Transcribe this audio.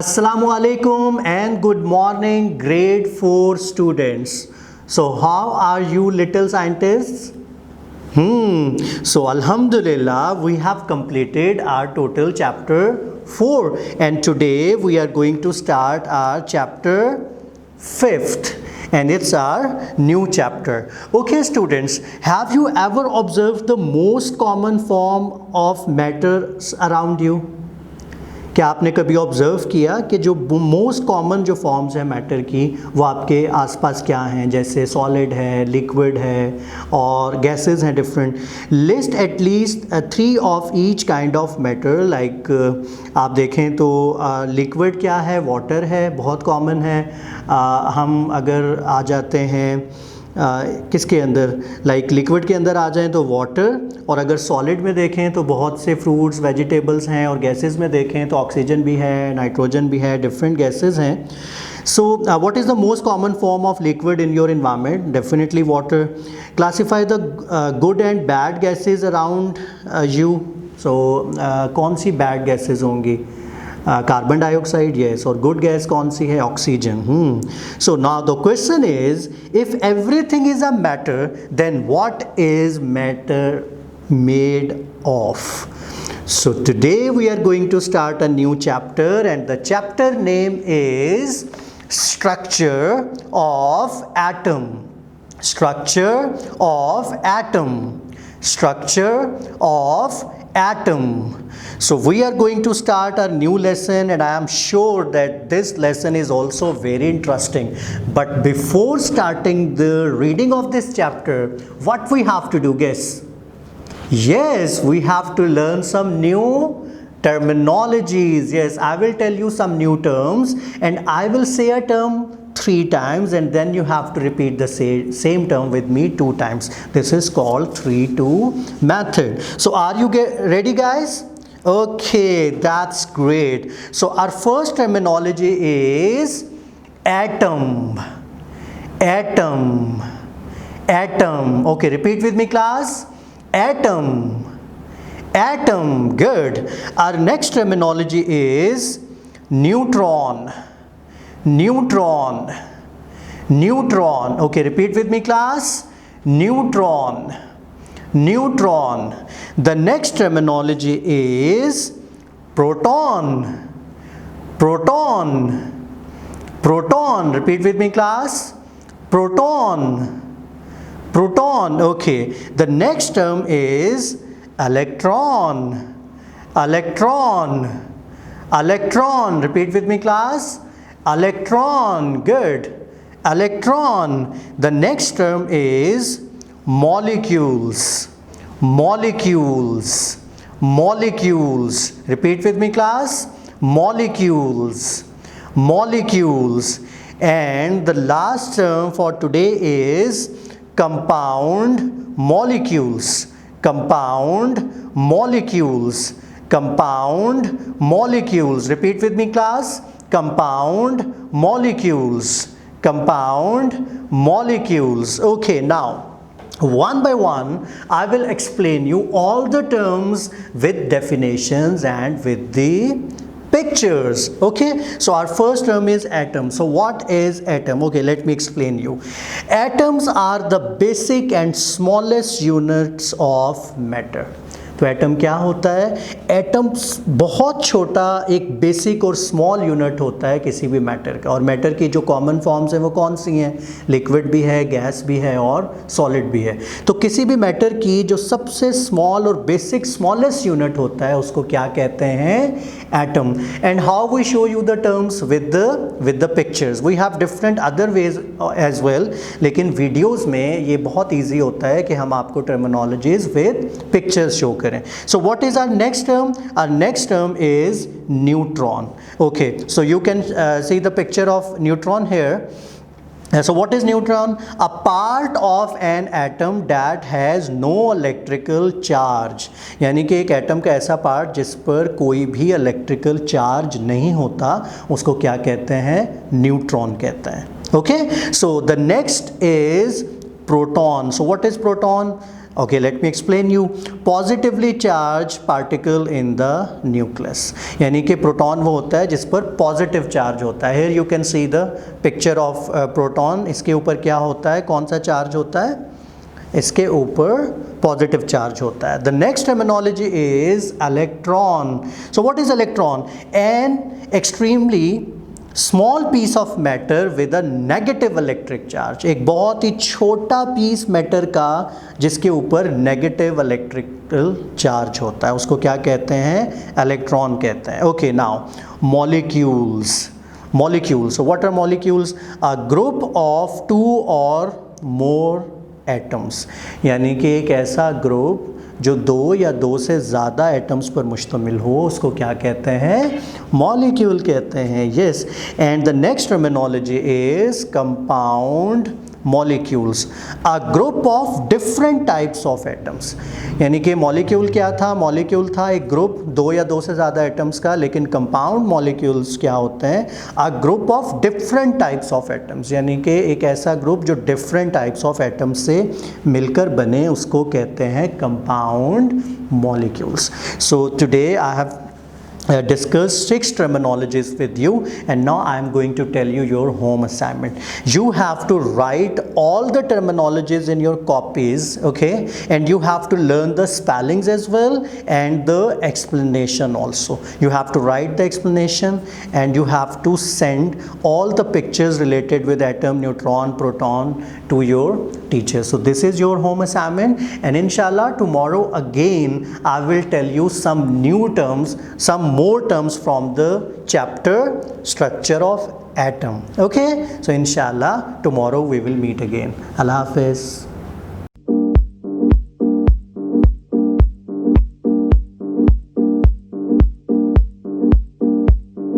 Assalamu alaikum and good morning, grade 4 students. So, how are you, little scientists? So, Alhamdulillah, we have completed our total chapter 4, and today we are going to start our chapter 5th, and it's our new chapter. Okay, students, have you ever observed the most common form of matters around you? क्या आपने कभी observe किया कि जो most common जो forms हैं matter की वो आपके आसपास क्या हैं, जैसे सॉलिड है, लिक्विड है और गैसेस हैं different. List at least 3 of each kind of matter. Like आप देखें तो लिक्विड क्या है, वाटर है, बहुत कॉमन है. हम अगर आ जाते हैं किसके अंदर, लाइक लिक्विड के अंदर आ जाएं तो वाटर, और अगर सॉलिड में देखें तो बहुत से फ्रूट्स वेजिटेबल्स हैं, और गैसेस में देखें तो ऑक्सीजन भी है, नाइट्रोजन भी है, डिफरेंट गैसेस हैं. So what is the most common form of liquid in your environment? Definitely water. Classify the good and bad gases around you. So कौन सी बैड गैसेज होंगी? Carbon dioxide, yes. और good gas कौन सी है? Oxygen. So now the question is, if everything is a matter, then what is matter made of? So today we are going to start a new chapter, and the chapter name is structure of atom. Structure of atom. Structure of atom. So we are going to start a new lesson, and I am sure that this lesson is also very interesting. But before starting the reading of this chapter, what we have to do, guess? Yes, we have to learn some new terminologies. Yes, I will tell you some new terms, and I will say a term 3 times, and then you have to repeat the same term with me 2 times. This is called 3-2 method. So are you ready, guys? Okay, that's great. So our first terminology is atom. Atom. Atom. Okay, repeat with me, class. Atom. Atom. Good. Our next terminology is neutron. Neutron. Neutron. Okay, repeat with me, class. Neutron. Neutron. The next terminology is proton. Proton. Proton. Repeat with me, class. Proton. Proton. Okay. The next term is electron. Electron. Electron. Repeat with me, class. Electron. Good. Electron. The next term is molecules. Molecules. Molecules. Repeat with me, class. Molecules. Molecules. And the last term for today is compound molecules. Compound molecules. Compound molecules. Repeat with me, class. Compound molecules. Compound molecules. Okay, now one by one I will explain you all the terms with definitions and with the pictures. Okay, so our first term is atom. So what is atom? Okay, let me explain you. Atoms are the basic and smallest units of matter. तो atom क्या होता है? Atom बहुत छोटा एक basic और small unit होता है किसी भी मैटर का. और मैटर की जो कॉमन फॉर्म्स हैं वो कौन सी हैं? लिक्विड भी है, गैस भी है और सॉलिड भी है. तो किसी भी मैटर की जो सबसे स्मॉल और बेसिक स्मॉलेस्ट यूनिट होता है उसको क्या कहते हैं? Atom. And how we show you the terms with the pictures. We have different other ways as well, लेकिन वीडियोज़ में ये बहुत ईजी होता है कि हम आपको टर्मिनोलॉजीज विद पिक्चर्स शो करें. So what is our next term? Our next term is neutron. Okay, so you can see the picture of neutron here. So what is neutron? A part of an atom that has no electrical charge. यानी कि एक atom का ऐसा part जिस पर कोई भी electrical charge नहीं होता, उसको क्या कहते हैं? न्यूट्रॉन कहते हैं. Okay, so the next is proton. So what is proton? Okay, let me explain you. Positively charged particle in the nucleus. यानी कि प्रोटॉन वो होता है जिस पर पॉजिटिव चार्ज होता है. Here you can see the picture of proton. इसके ऊपर क्या होता है, कौन सा चार्ज होता है? इसके ऊपर पॉजिटिव चार्ज होता है. The next terminology is electron. So what is electron? An extremely small piece of matter with a negative electric charge. एक बहुत ही छोटा पीस मैटर का जिसके ऊपर नेगेटिव इलेक्ट्रिकल चार्ज होता है, उसको क्या कहते हैं? इलेक्ट्रॉन कहते हैं. Okay, now molecules. Molecules. So what are molecules? A group of two or more atoms. यानी कि एक ऐसा ग्रुप जो दो या दो से ज़्यादा एटम्स पर मुश्तमिल हो, उसको क्या कहते हैं? मॉलिक्यूल कहते हैं. Yes. And the next terminology is compound molecules, a group of different types of atoms. यानी कि मॉलिक्यूल क्या था? मॉलिक्यूल था एक ग्रुप दो या दो से ज़्यादा एटम्स का. लेकिन कंपाउंड मॉलिक्यूल्स क्या होते हैं? a group of different types of atoms. यानी कि एक ऐसा ग्रुप जो डिफरेंट टाइप्स ऑफ एटम्स से मिलकर बने, उसको कहते हैं compound molecules. So today I have discussed 6 terminologies with you, and now I am going to tell you your home assignment. You have to write all the terminologies in your copies, okay, and you have to learn the spellings as well and the explanation also. You have to write the explanation and you have to send all the pictures related with atom, neutron, proton to your teacher. So this is your home assignment, and inshallah tomorrow again I will tell you some new terms, some more terms from the chapter structure of atom. Okay, so inshallah tomorrow we will meet again. Allah Hafiz.